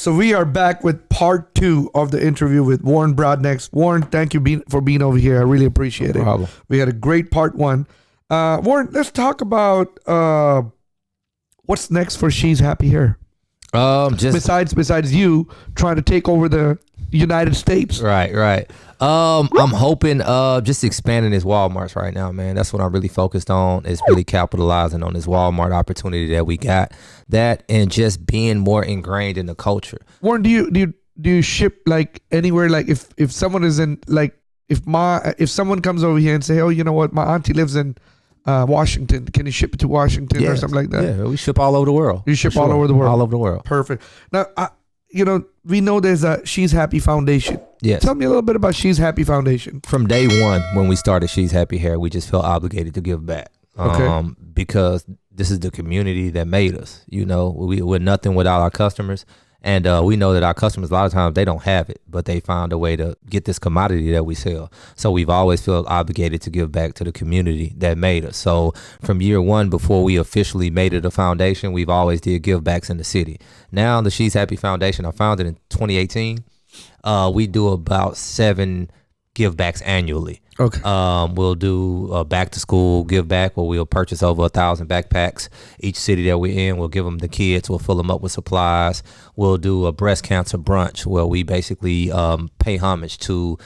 So we are back with part 2 of the interview with Warren Broadnax. Warren, thank you for being over here. I really appreciate it. Problem. We had a great part 1. Warren, let's talk about what's next for She's Happy Here. Besides you trying to take over the United States. Right. I'm hoping just expanding his Walmarts right now, man. That's what I'm really focused on, is really capitalizing on this Walmart opportunity that we got. That and just being more ingrained in the culture. Warren, do you ship like anywhere? Like if someone is in like if someone comes over here and say, oh, you know what, my auntie lives in Washington, can you ship it to Washington or something like that? Yeah, we ship all over the world. You ship all over the world. All over the world. Perfect. Now, we know there's a She's Happy Foundation. Yes. Tell me a little bit about She's Happy Foundation. From day one, when we started She's Happy Hair, we just felt obligated to give back. Because this is the community that made us. We're nothing without our customers. And we know that our customers, a lot of times, they don't have it, but they found a way to get this commodity that we sell. So we've always felt obligated to give back to the community that made us. So from year one, before we officially made it a foundation, we've always did give backs in the city. Now the She's Happy Foundation, I founded in 2018. We do about 7 give backs annually. Okay. We'll do a back to school give back where we'll purchase over 1,000 backpacks. Each city that we're in, we'll give them the kids. We'll fill them up with supplies. We'll do a breast cancer brunch where we basically pay homage to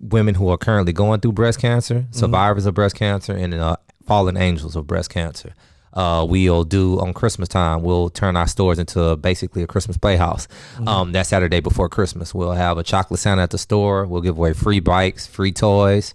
women who are currently going through breast cancer, survivors of breast cancer, and fallen angels of breast cancer. We'll do on Christmas time, we'll turn our stores into basically a Christmas playhouse. That Saturday before Christmas, we'll have a chocolate Santa at the store. We'll give away free bikes, free toys.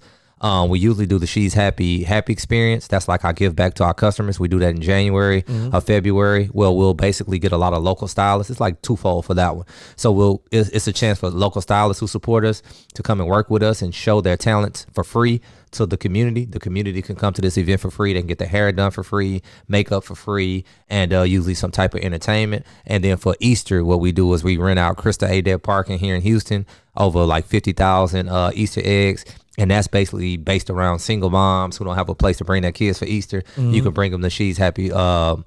We usually do the She's Happy experience. That's like our give back to our customers. We do that in January or February. Well, we'll basically get a lot of local stylists. It's like twofold for that one. So it's a chance for local stylists who support us to come and work with us and show their talents for free to the community. The community can come to this event for free. They can get their hair done for free, makeup for free, and usually some type of entertainment. And then for Easter, what we do is we rent out Krista Adeb Park here in Houston, over like 50,000 Easter eggs. And that's basically based around single moms who don't have a place to bring their kids for Easter. You can bring them to She's Happy. Our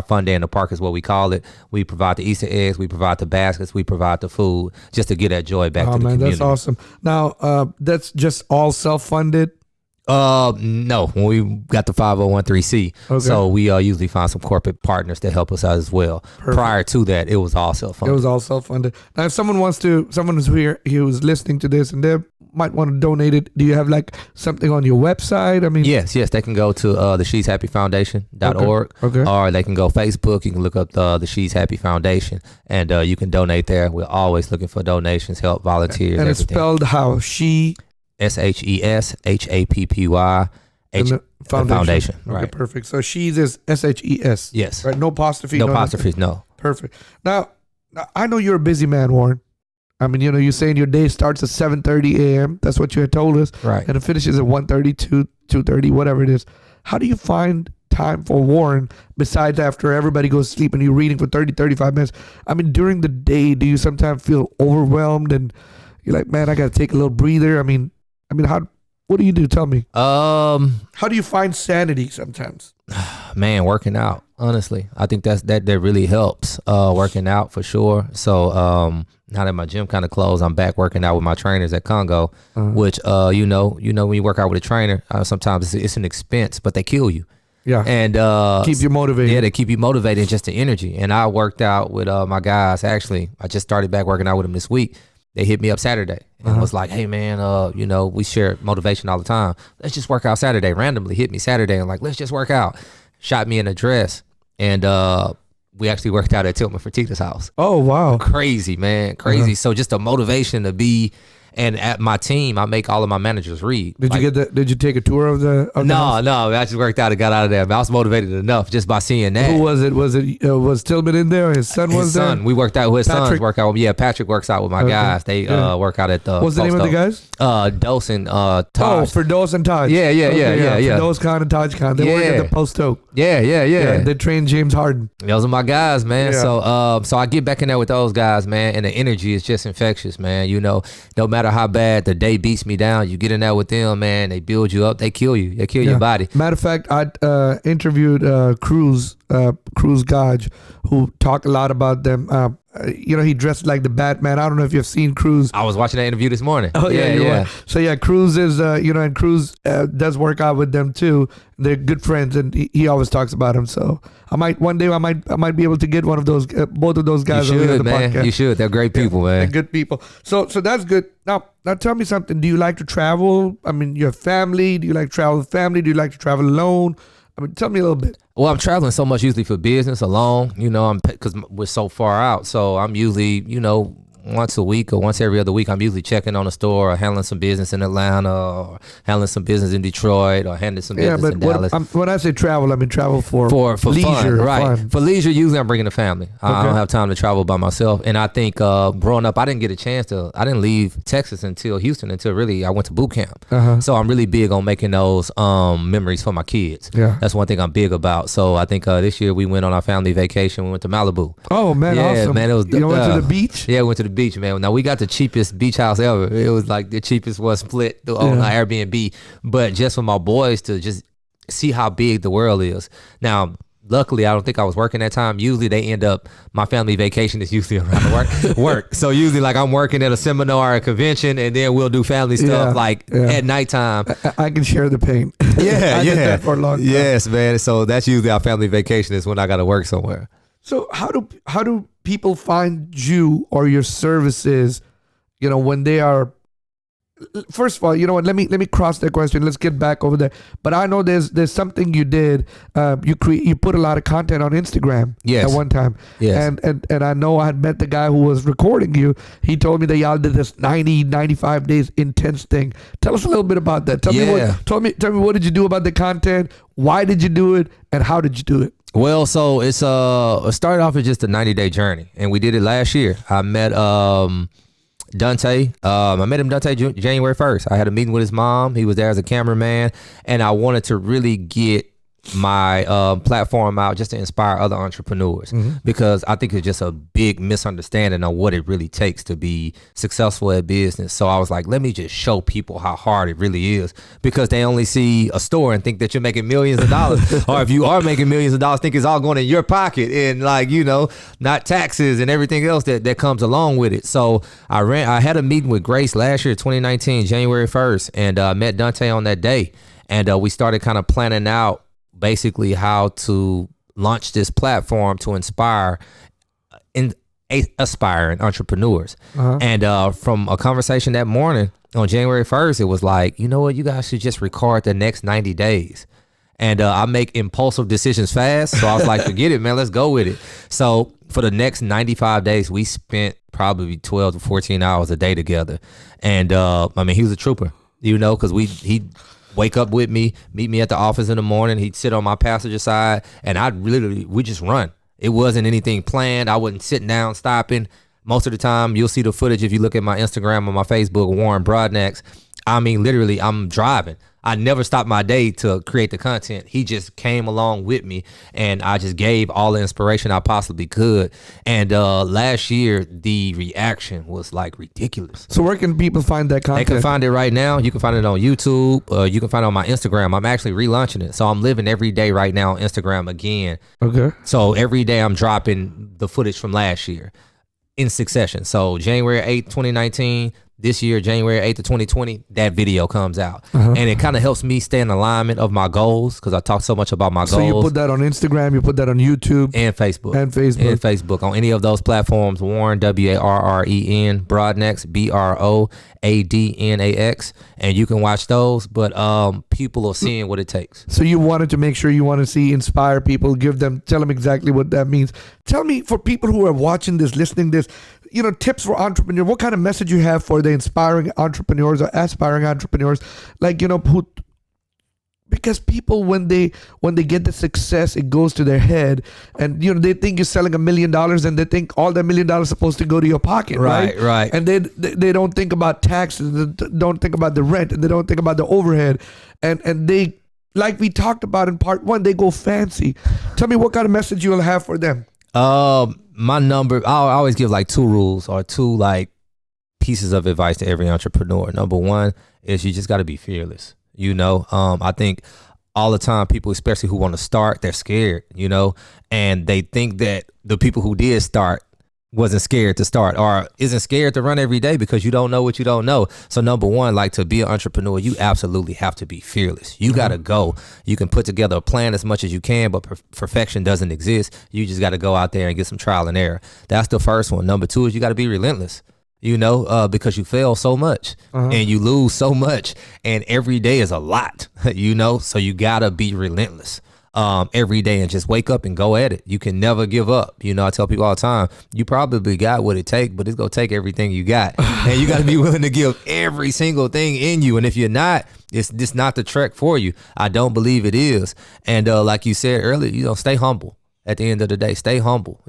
fun day in the park is what we call it. We provide the Easter eggs, we provide the baskets, we provide the food, just to get that joy back to the community. That's awesome. Now, that's just all self-funded? No, when we got the 501(c), so we usually find some corporate partners that help us out as well. Perfect. Prior to that, it was all self-funded. It was all self-funded. Now, if someone who's here, who's listening to this, and they might want to donate it, do you have like something on your website? I mean, yes, they can go to the She's Happy Foundation.org, or they can go Facebook. You can look up the She's Happy Foundation, and you can donate there. We're always looking for donations, help, volunteers, and everything. It's spelled how? She SHESHAPPY Foundation. Right. Okay, perfect. So She's is SHES. Yes. Right. No apostrophe. No apostrophes. No. Perfect. Now, I know you're a busy man, Warren. I mean, you're saying your day starts at 7:30 a.m. That's what you had told us. Right. And it finishes at 1:30, 2:30, whatever it is. How do you find time for Warren besides after everybody goes to sleep and you're reading for 30, 35 minutes? I mean, during the day, do you sometimes feel overwhelmed and you're like, man, I got to take a little breather? I mean, what do you do? Tell me. How do you find sanity sometimes? Man, working out. Honestly, I think that really helps. Working out for sure. So now that my gym kind of closed, I'm back working out with my trainers at Congo, which when you work out with a trainer, sometimes it's an expense, but they kill you. Yeah. And keep you motivated. Yeah, they keep you motivated, just the energy. And I worked out with my guys. Actually, I just started back working out with them this week. They hit me up Saturday and was like, hey, man, we share motivation all the time. Let's just work out Saturday. Randomly hit me Saturday and like, let's just work out. Shot me an address. And we actually worked out at Tilman Fertitta's house. Oh, wow. Crazy, man. Crazy. So just a motivation to be. And at my team, I make all of my managers read. Did you take a tour of the house? No. I just worked out and got out of there. I was motivated enough just by seeing that. Who was it? Was Tillman in there? His son was there? His son. We worked out with his sons. Work out. Yeah, Patrick works out with my guys. They work out at the. What's the name of the guys? Dos and Taj. Oh, Firdos and Taj. Yeah. Firdos Khan and Taj Khan. They work at the Post Oak. Yeah. They trained James Harden. Those are my guys, man. Yeah. So I get back in there with those guys, man, and the energy is just infectious, man. No matter how bad the day beats me down, you get in there with them, man. They build you up. They kill you. They kill your body. Matter of fact, I interviewed Cruz Gage, who talked a lot about them he dressed like the Batman. I don't know if you've seen Cruz. I was watching that interview this morning. Oh yeah, yeah. Right. So yeah, Cruz is and Cruz does work out with them too. They're good friends, and he always talks about him. So I might be able to get one of those, both of those guys. You should, over the man. Podcast. You should. They're great people, man. They're good people. So that's good. Now tell me something. Do you like to travel? I mean, your family. Do you like to travel with family? Do you like to travel alone? I mean, tell me a little bit. Well, I'm traveling so much usually for business alone, because we're so far out. So I'm usually, once a week or once every other week, I'm usually checking on a store or handling some business in Atlanta or handling some business in Detroit or handling some business in Dallas. When I say travel, I mean travel for leisure. Fun, right. Fun. For leisure, usually I'm bringing the family. I don't have time to travel by myself. And I think growing up, I didn't leave Texas Houston until really I went to boot camp. So I'm really big on making those memories for my kids. Yeah. That's one thing I'm big about. So I think this year we went on our family vacation. We went to Malibu. Oh, man, awesome. Man, it was, you went to the beach? Yeah, we went to the beach, man. Now we got the cheapest beach house ever. It was like the cheapest was split on Airbnb. But just for my boys to just see how big the world is. Now, luckily, I don't think I was working that time. Usually my family vacation is usually around work. So usually like I'm working at a seminar or a convention, and then we'll do family stuff at nighttime. I can share the pain. Yeah, I did that for a long time. Yes, man. So that's usually our family vacation is when I got to work somewhere. So how do people find you or your services, when they are, first of all, let me cross that question. Let's get back over there. But I know there's something you did. You put a lot of content on Instagram at one time. Yes. And I know I had met the guy who was recording you. He told me that y'all did this 95 days intense thing. Tell us a little bit about that. Tell me what did you do about the content? Why did you do it? And how did you do it? Well, so it started off as just a 90-day journey, and we did it last year. I met Dante. I met him January 1st. I had a meeting with his mom. He was there as a cameraman, and I wanted to really get my platform out just to inspire other entrepreneurs, because I think it's just a big misunderstanding on what it really takes to be successful at business. So I was like, let me just show people how hard it really is, because they only see a store and think that you're making millions of dollars or if you are making millions of dollars, think it's all going in your pocket and not taxes and everything else that comes along with it. So I had a meeting with Grace last year, 2019, January 1st, and met Dante on that day. And we started kind of planning out basically how to launch this platform to inspire aspiring entrepreneurs. And from a conversation that morning on January 1st, it was like, you know what, you guys should just record the next 90 days. And I make impulsive decisions fast. So I was like, forget it, man, let's go with it. So for the next 95 days, we spent probably 12 to 14 hours a day together. And he was a trooper, because he'd wake up with me, meet me at the office in the morning. He'd sit on my passenger side, and we just run. It wasn't anything planned. I wasn't sitting down, stopping. Most of the time, you'll see the footage if you look at my Instagram or my Facebook, Warren Broadnax. I mean, literally, I'm driving. I never stopped my day to create the content. He just came along with me, and I just gave all the inspiration I possibly could. And last year, the reaction was like ridiculous. So where can people find that content? They can find it right now. You can find it on YouTube. You can find it on my Instagram. I'm actually relaunching it. So I'm living every day right now on Instagram again. Okay. So every day I'm dropping the footage from last year in succession. So January 8th, 2019, this year, January 8th of 2020, that video comes out. And it kind of helps me stay in alignment of my goals, because I talk so much about my goals. So you put that on Instagram, you put that on YouTube? And Facebook. On any of those platforms, Warren, Warren, Broadnax, Broadnax. And you can watch those, but people are seeing what it takes. So you wanted to make sure you want to see, inspire people, tell them exactly what that means. Tell me, for people who are watching this, listening this, tips for entrepreneurs. What kind of message you have for the inspiring entrepreneurs or aspiring entrepreneurs, because people, when they get the success, it goes to their head, and they think you're selling $1 million, and they think all that $1 million is supposed to go to your pocket, right? And they don't think about taxes, they don't think about the rent, and they don't think about the overhead, and they, like we talked about in part one, they go fancy. Tell me what kind of message you'll have for them. My number, I always give like 2 rules or 2 pieces of advice to every entrepreneur. Number 1 is you just got to be fearless. I think all the time people, especially who want to start, they're scared, and they think that the people who did start wasn't scared to start or isn't scared to run every day because you don't know what you don't know. So number one, like to be an entrepreneur, you absolutely have to be fearless. You got to go. You can put together a plan as much as you can, but perfection doesn't exist. You just got to go out there and get some trial and error. That's the first one. Number two is you got to be relentless. Because you fail so much and you lose so much, and every day is a lot, so you gotta be relentless every day and just wake up and go at it. You can never give up. I tell people all the time, you probably got what it takes, but it's gonna take everything you got, and you gotta be willing to give every single thing in you. And if you're not, it's just not the trek for you. I don't believe it is. And like you said earlier, stay humble. At the end of the day, stay humble.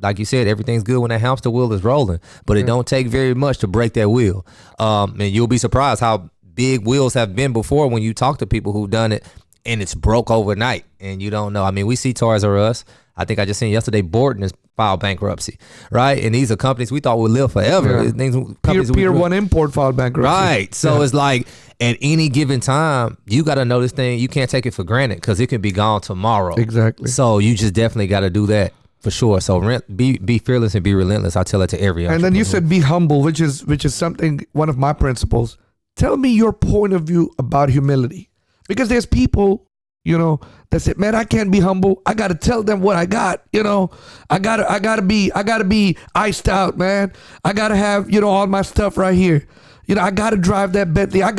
Like you said, everything's good when that hamster wheel is rolling, but it don't take very much to break that wheel. And you'll be surprised how big wheels have been before when you talk to people who've done it and it's broke overnight and you don't know. I mean, we see Toys R Us. I think I just seen yesterday Borden has filed bankruptcy, right? And these are companies we thought would live forever. Pier 1 Import filed bankruptcy. Right. So it's like at any given time, you got to know this thing. You can't take it for granted because it can be gone tomorrow. Exactly. So you just definitely got to do that. For sure. So be fearless and be relentless. I tell it to every entrepreneur. And then you said be humble, which is something, one of my principles. Tell me your point of view about humility. Because there's people, that say, man, I can't be humble. I got to tell them what I got. I gotta be iced out, man. I gotta have, all my stuff right here. I gotta drive that Bentley. I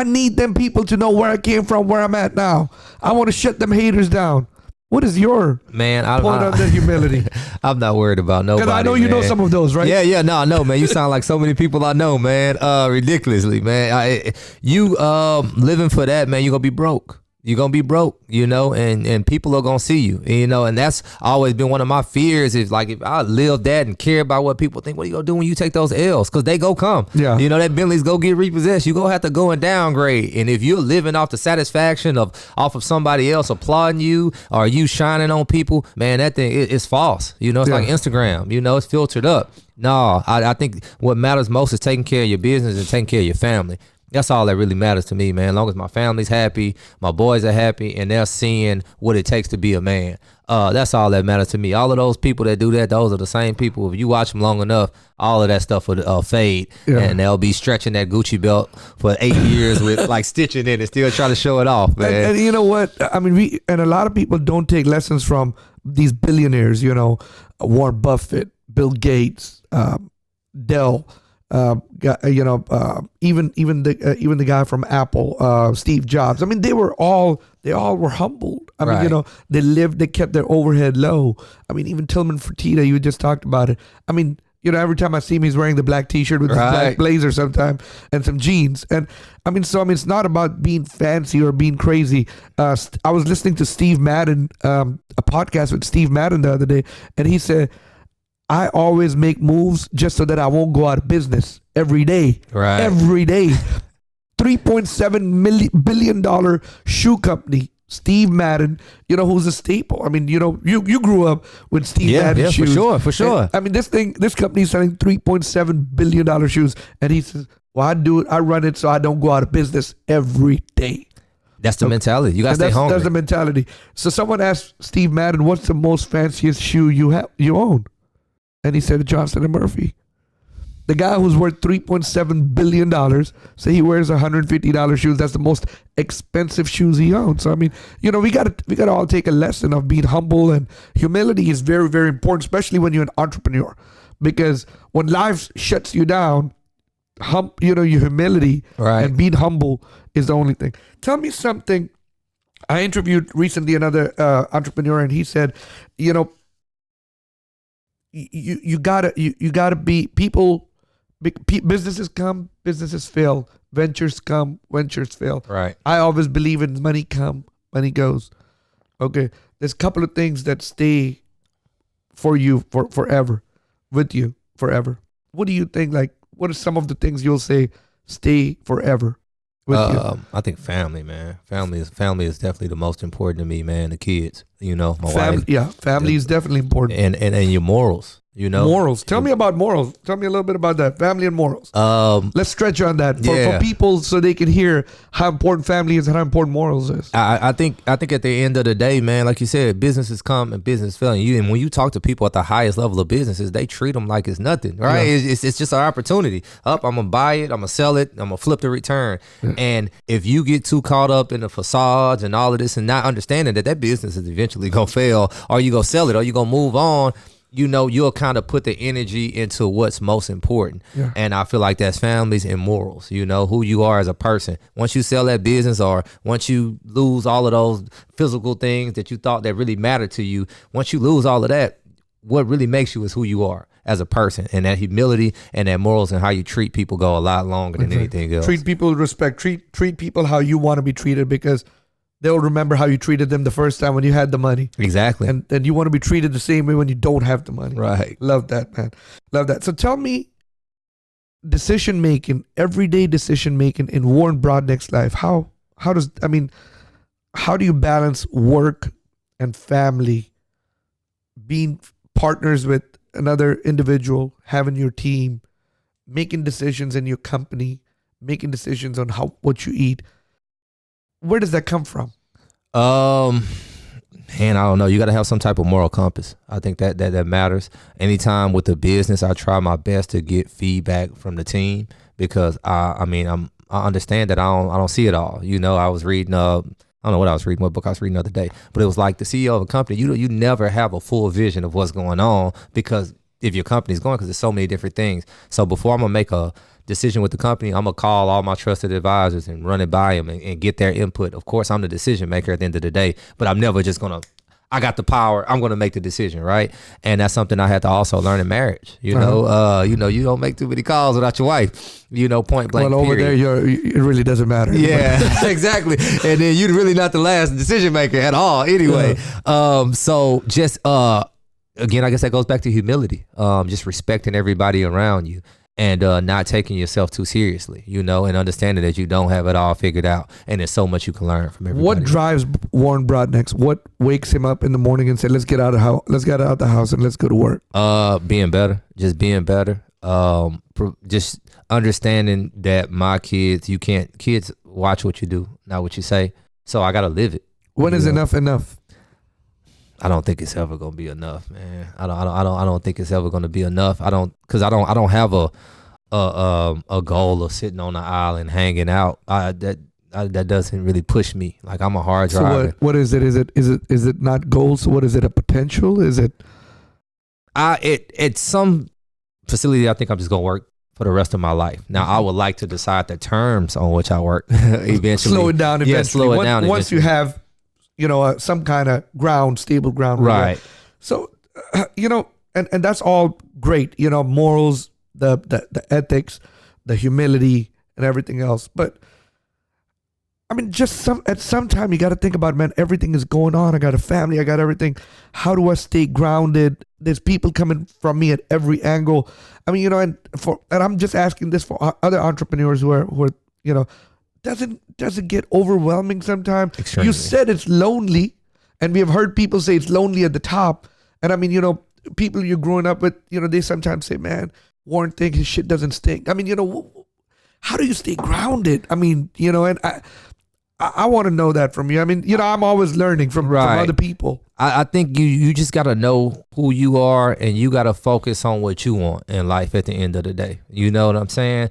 need them people to know where I came from, where I'm at now. I want to shut them haters down. What is your point on the humility? I'm not worried about nobody. Because I know you know some of those, right? Yeah, no, man. You sound like so many people I know, man. Ridiculously, man. You living for that, man. You're gonna be broke. You're going to be broke, and people are going to see you, and that's always been one of my fears is like, if I live that and care about what people think, what are you going to do when you take those L's? Because they go come. Yeah. That Bentley's go get repossessed. You're going to have to go and downgrade. And if you're living off the satisfaction off of somebody else applauding you or you shining on people, man, that thing is false. It's like Instagram, it's filtered up. No, I think what matters most is taking care of your business and taking care of your family. That's all that really matters to me, man. As long as my family's happy, my boys are happy, and they're seeing what it takes to be a man. That's all that matters to me. All of those people that do that, those are the same people. If you watch them long enough, all of that stuff will fade, and they'll be stretching that Gucci belt for 8 years with like stitching it and still trying to show it off, man. And you know what? I mean, a lot of people don't take lessons from these billionaires. Warren Buffett, Bill Gates, Dell. Even the guy from Apple, Steve Jobs. I mean, they all were humbled. I mean, they kept their overhead low. I mean, even Tillman Fertitta, you just talked about it. I mean, every time I see him, he's wearing the black T-shirt with the black blazer sometime and some jeans. And I mean, it's not about being fancy or being crazy. I was listening to Steve Madden, a podcast with Steve Madden the other day, and he said, I always make moves just so that I won't go out of business every day. Right. Every day. $3.7 billion shoe company, Steve Madden, who's a staple. I mean, you grew up with Steve Madden shoes. For sure. And, I mean, this company is selling $3.7 billion shoes. And he says, well, I run it so I don't go out of business every day. That's the mentality. You got to stay hungry. That's the mentality. So someone asked Steve Madden, what's the most fanciest shoe you own? And he said Johnson & Murphy. The guy who's worth $3.7 billion say he wears $150 shoes. That's the most expensive shoes he owns. So I mean, we gotta all take a lesson of being humble, and humility is very, very important, especially when you're an entrepreneur. Because when life shuts you down, your humility and being humble is the only thing. Tell me something. I interviewed recently another entrepreneur, and he said, you gotta be people. Businesses come, businesses fail. Ventures come, ventures fail. Right. I always believe in money come, money goes. Okay. There's a couple of things that stay for you forever, with you forever. What do you think? Like, what are some of the things you'll say stay forever with you? I think family, man. Family is definitely the most important to me, man. The kids, my family, wife. yeah, family is definitely important. And your morals. You know, morals. Tell me about morals. Tell me a little bit about that. Family and morals. Let's stretch on that for people so they can hear how important family is and how important morals is. I think at the end of the day, man, like you said, businesses come and business fail. And when you talk to people at the highest level of businesses, they treat them like it's nothing, right? Yeah. It's just an opportunity. I'm gonna buy it, I'm gonna sell it, I'm gonna flip the return. Yeah. And if you get too caught up in the facades and all of this and not understanding that business is eventually gonna fail, or you gonna sell it, or you gonna move on, you know, you'll kind of put the energy into what's most important. Yeah. And I feel like that's families and morals, you know, who you are as a person. Once you sell that business, or once you lose all of those physical things that you thought that really mattered to you, once you lose all of that, what really makes you is who you are as a person. And that humility and that morals and how you treat people go a lot longer than anything else. Treat people with respect. Treat people how you want to be treated, because they'll remember how you treated them the first time when you had the money. Exactly. And you want to be treated the same way when you don't have the money. Right. Love that, man. Love that. So tell me, decision making, everyday decision making in Warren Broadnax's life, how do you balance work and family, being partners with another individual, having your team, making decisions in your company, making decisions on what you eat? Where does that come from? Man, I don't know. You got to have some type of moral compass. I think that matters. Anytime with the business, I try my best to get feedback from the team, because I understand that I don't see it all. You know, I was reading I don't know what I was reading, what book I was reading the other day, but it was like the CEO of a company. You never have a full vision of what's going on, because if your company's going, because there's so many different things. So before I'm gonna make a decision with the company, I'm gonna call all my trusted advisors and run it by them and get their input. Of course, I'm the decision maker at the end of the day, but I'm never just gonna, I got the power, I'm gonna make the decision, right? And that's something I had to also learn in marriage. You know, you don't make too many calls without your wife. You know, point blank. Well, over there, it really doesn't matter. Yeah, exactly. And then you're really not the last decision maker at all, anyway. So just again, I guess that goes back to humility. Just respecting everybody around you. And not taking yourself too seriously, you know, and understanding that you don't have it all figured out, and there's so much you can learn from everybody. What drives Warren Broadnax? What wakes him up in the morning and say, "Let's get out of the house and let's go to work"? Being better, just being better. Just understanding that my kids watch what you do, not what you say. So I gotta live it. When is enough enough? I don't think it's ever gonna be enough, man. I don't think it's ever gonna be enough. I don't have a goal of sitting on the island hanging out. That doesn't really push me. Like, I'm a hard driver. So what is it? Is it not goals? So what is it? A potential? Is it? It's some facility I think I'm just gonna work for the rest of my life. Now, I would like to decide the terms on which I work eventually. Slow it down eventually. Yeah, slow it down. Once you have, some kind of stable ground. Right. So, and that's all great, morals, the ethics, the humility and everything else. But I mean, at some time you got to think about, man, everything is going on. I got a family, I got everything. How do I stay grounded? There's people coming from me at every angle. I mean, and I'm just asking this for other entrepreneurs who are, doesn't get overwhelming sometimes? Extremely. You said it's lonely, and we have heard people say it's lonely at the top. And I mean, people you're growing up with, they sometimes say, man, Warren thinks his shit doesn't stink. I mean, how do you stay grounded? I mean, and I want to know that from you. I mean, I'm always learning from other people. I think you just got to know who you are, and you got to focus on what you want in life at the end of the day. You know what I'm saying?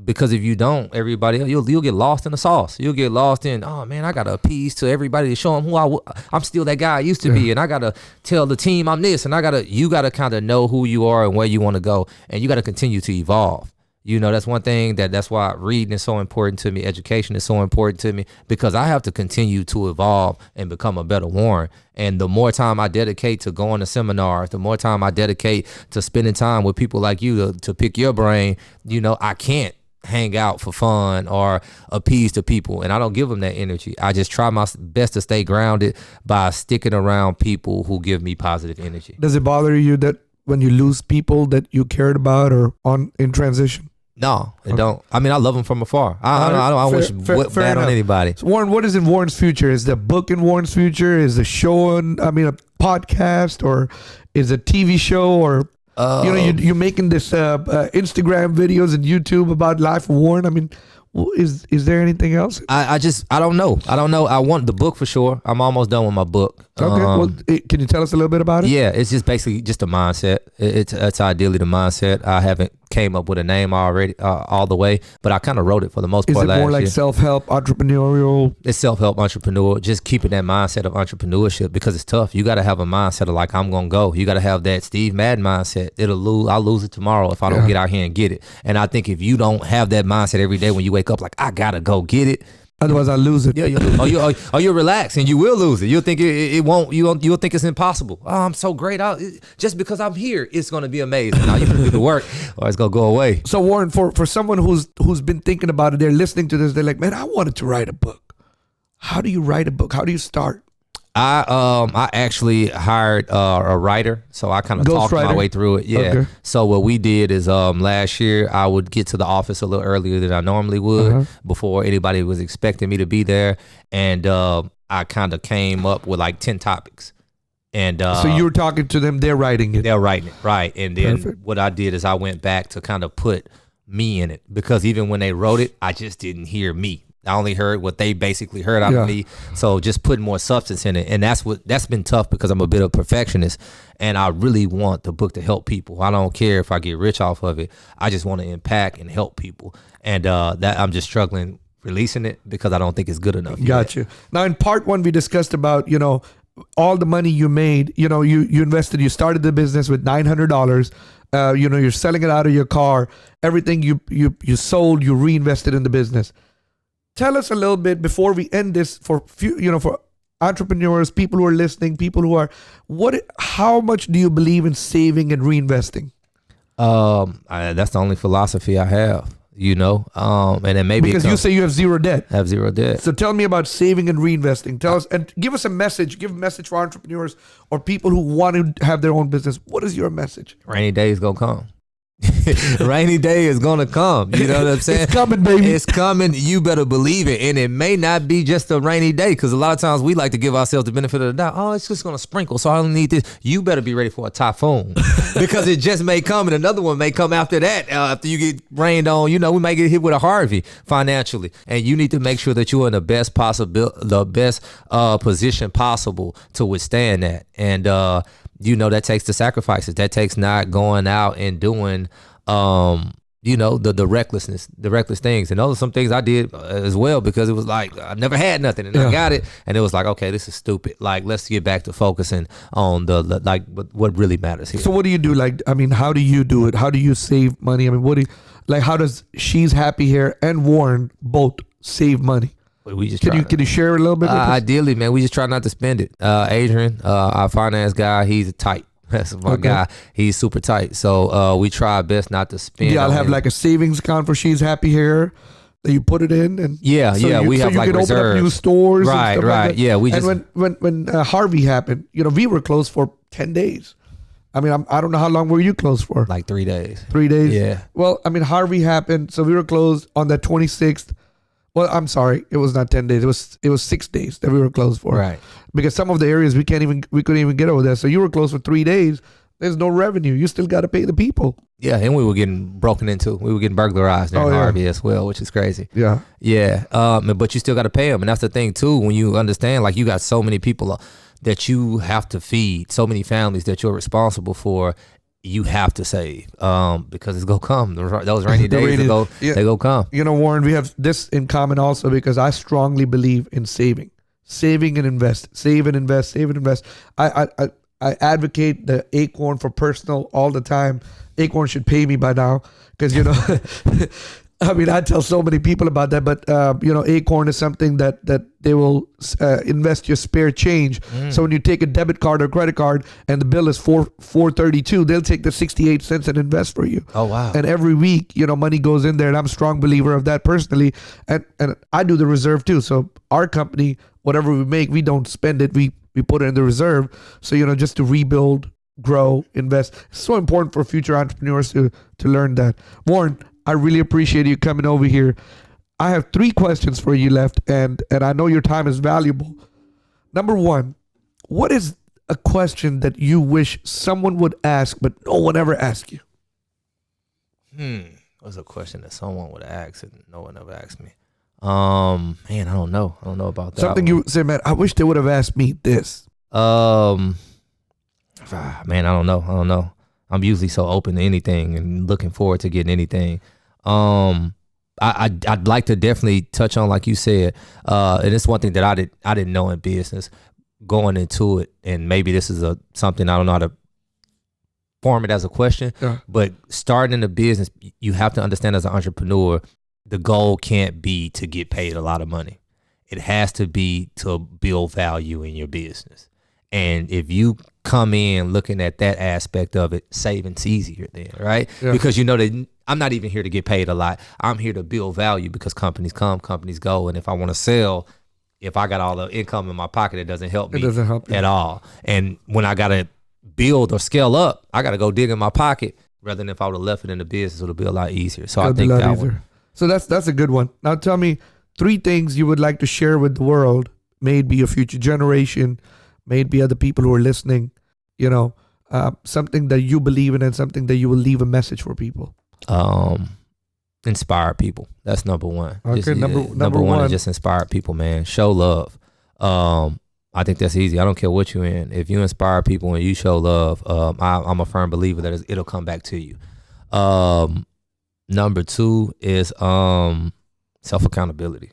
Because if you don't, everybody, you'll get lost in the sauce. You'll get lost in, oh man, I got to appease to everybody to show them who I'm still that guy I used to be. And I got to tell the team I'm this, and you got to kind of know who you are and where you want to go. And you got to continue to evolve. That's one thing that's why reading is so important to me. Education is so important to me, because I have to continue to evolve and become a better Warren. And the more time I dedicate to going to seminars, the more time I dedicate to spending time with people like you to pick your brain, I can't hang out for fun or appease to people, and I don't give them that energy. I just try my best to stay grounded by sticking around people who give me positive energy. Does it bother you that when you lose people that you cared about or in transition? No, it don't. I mean, I love them from afar. I wish bad on anybody. So Warren, what is in Warren's future? Is the book in Warren's future? Is the show a podcast, or is a TV show, or You're making this Instagram videos and YouTube about life of Warren. I mean, is there anything else? I don't know. I want the book for sure. I'm almost done with my book. Okay. Can you tell us a little bit about it? Yeah, it's just basically just a mindset. It's ideally the mindset. I haven't came up with a name already all the way, but I kind of wrote it for the most part last year. Is it more like self-help, entrepreneurial? It's self-help, entrepreneur. Just keeping that mindset of entrepreneurship because it's tough. You got to have a mindset of like, I'm gonna go. You got to have that Steve Madden mindset. I'll lose it tomorrow if I don't get out here and get it. And I think if you don't have that mindset every day when you wake up, like I gotta go get it. Otherwise, I lose it. Yeah, you'll relax and you will lose it. You'll think it won't. You'll think it's impossible. Oh, I'm so great. Just because I'm here, it's going to be amazing. Now you can do the work, or it's going to go away. So Warren, for someone who's been thinking about it, they're listening to this. They're like, man, I wanted to write a book. How do you write a book? How do you start? I actually hired a writer, so I kind of talked my way through it. Yeah. Okay. So what we did is last year I would get to the office a little earlier than I normally would before anybody was expecting me to be there, and I kind of came up with like 10 topics. And so you were talking to them, they're writing it. They're writing it, right? And then what I did is I went back to kind of put me in it, because even when they wrote it, I just didn't hear me. I only heard what they basically heard out of me. So just putting more substance in it. And that's been tough because I'm a bit of a perfectionist and I really want the book to help people. I don't care if I get rich off of it. I just want to impact and help people. And that I'm just struggling releasing it because I don't think it's good enough. Gotcha. Now in part 1, we discussed about, all the money you made, you invested, you started the business with $900. You're selling it out of your car. Everything you sold, you reinvested in the business. Tell us a little bit before we end this for entrepreneurs, people who are listening, people who are, how much do you believe in saving and reinvesting? That's the only philosophy I have, and then maybe because you say you have zero debt. I have zero debt. So tell me about saving and reinvesting. Tell us and give us a message. Give a message for entrepreneurs or people who want to have their own business. What is your message? Rainy days gonna come. Rainy day is gonna come. You know what I'm saying? It's coming, baby. It's coming. You better believe it. And it may not be just a rainy day, because a lot of times we like to give ourselves the benefit of the doubt. Oh, it's just gonna sprinkle, so I only need this. You better be ready for a typhoon, because it just may come, and another one may come after that. After you get rained on, we might get hit with a Harvey financially, and you need to make sure that you're in the best position possible to withstand that. And that takes the sacrifices. That takes not going out and doing, the reckless things. And those are some things I did as well, because it was like, I never had nothing and I got it. And it was like, okay, this is stupid. Like, let's get back to focusing on what really matters here. So what do you do? How do you do it? How do you save money? How does She's Happy Here and Warren both save money? We just can you share a little bit? Ideally, man, we just try not to spend it. Adrian, our finance guy, he's tight. That's my guy. He's super tight. So we try our best not to spend. Yeah, I'll have like a savings account for She's Happy Here that you put it in, and we have like reserves. Open up new stores, right? Like yeah, we just. And when Harvey happened, we were closed for 10 days. I don't know how long were you closed for? Like 3 days. 3 days. Yeah. Well, Harvey happened, so we were closed on the 26th. Well, I'm sorry, it was not 10 days. It was 6 days that we were closed for. Right. Because some of the areas we couldn't even get over there. So you were closed for 3 days. There's no revenue. You still got to pay the people. Yeah, and we were getting broken into. We were getting burglarized during Harvey as well, which is crazy. Yeah. Yeah. But you still got to pay them, and that's the thing too. When you understand, like, you got so many people that you have to feed, so many families that you're responsible for. You have to save, because it's gonna come. Those rainy days they go come. Warren, we have this in common also, because I strongly believe in saving and invest, save and invest, save and invest. I advocate the Acorn for personal all the time. Acorn should pay me by now, because I tell so many people about that, but Acorn is something that they will invest your spare change. So when you take a debit card or credit card and the bill is $4.32, they'll take the 68 cents and invest for you. Oh wow! And every week, money goes in there, and I'm a strong believer of that personally. And I do the reserve too. So our company, whatever we make, we don't spend it. We put it in the reserve. So just to rebuild, grow, invest. It's so important for future entrepreneurs to learn that. Warren, I really appreciate you coming over here. I have 3 questions for you left, and I know your time is valuable. Number 1, what is a question that you wish someone would ask, but no one ever asked you? What's a question that someone would ask and no one ever asked me? Man, I don't know. I don't know about that. Something you say, man, I wish they would have asked me this. Man, I don't know. I'm usually so open to anything and looking forward to getting anything. I'd like to definitely touch on, like you said, and it's one thing that I didn't know in business going into it, and maybe this is something I don't know how to form it as a question, but starting a business, you have to understand as an entrepreneur, the goal can't be to get paid a lot of money. It has to be to build value in your business. And if you come in looking at that aspect of it, saving's easier then, right? Yeah. Because you know that I'm not even here to get paid a lot. I'm here to build value because companies come, companies go. And if I want to sell, if I got all the income in my pocket, it doesn't help me at all. And when I got to build or scale up, I got to go dig in my pocket rather than if I would have left it in the business, it would be a lot easier. So I think that one. So that's a good one. Now tell me 3 things you would like to share with the world, maybe a future generation, maybe other people who are listening, you know, something that you believe in and something that you will leave a message for people. Inspire people. That's number one. Okay, just, number one is just inspire people, man. Show love. I think that's easy. I don't care what you're in. If you inspire people and you show love, I'm a firm believer that it'll come back to you. Number 2 is self-accountability.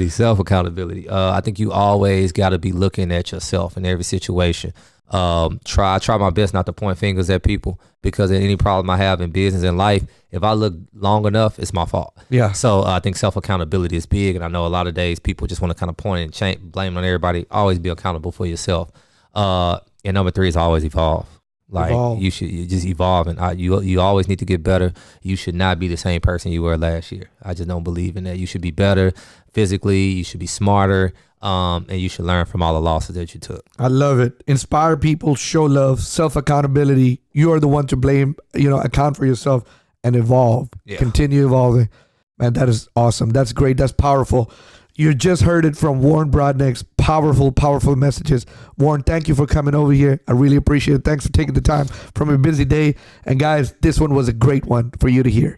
Self-accountability. I think you always got to be looking at yourself in every situation. Try my best not to point fingers at people, because in any problem I have in business and life, if I look long enough, it's my fault. Yeah. So I think self-accountability is big, and I know a lot of days people just want to kind of point and blame on everybody. Always be accountable for yourself. And number 3 is always evolve. You just evolve, and you always need to get better. You should not be the same person you were last year. I just don't believe in that. You should be better physically. You should be smarter. And you should learn from all the losses that you took. I love it. Inspire people, show love, self-accountability. You are the one to blame, account for yourself and evolve. Yeah. Continue evolving. Man, that is awesome. That's great. That's powerful. You just heard it from Warren Broadnax. Powerful, powerful messages. Warren, thank you for coming over here. I really appreciate it. Thanks for taking the time from your busy day. And guys, this one was a great one for you to hear.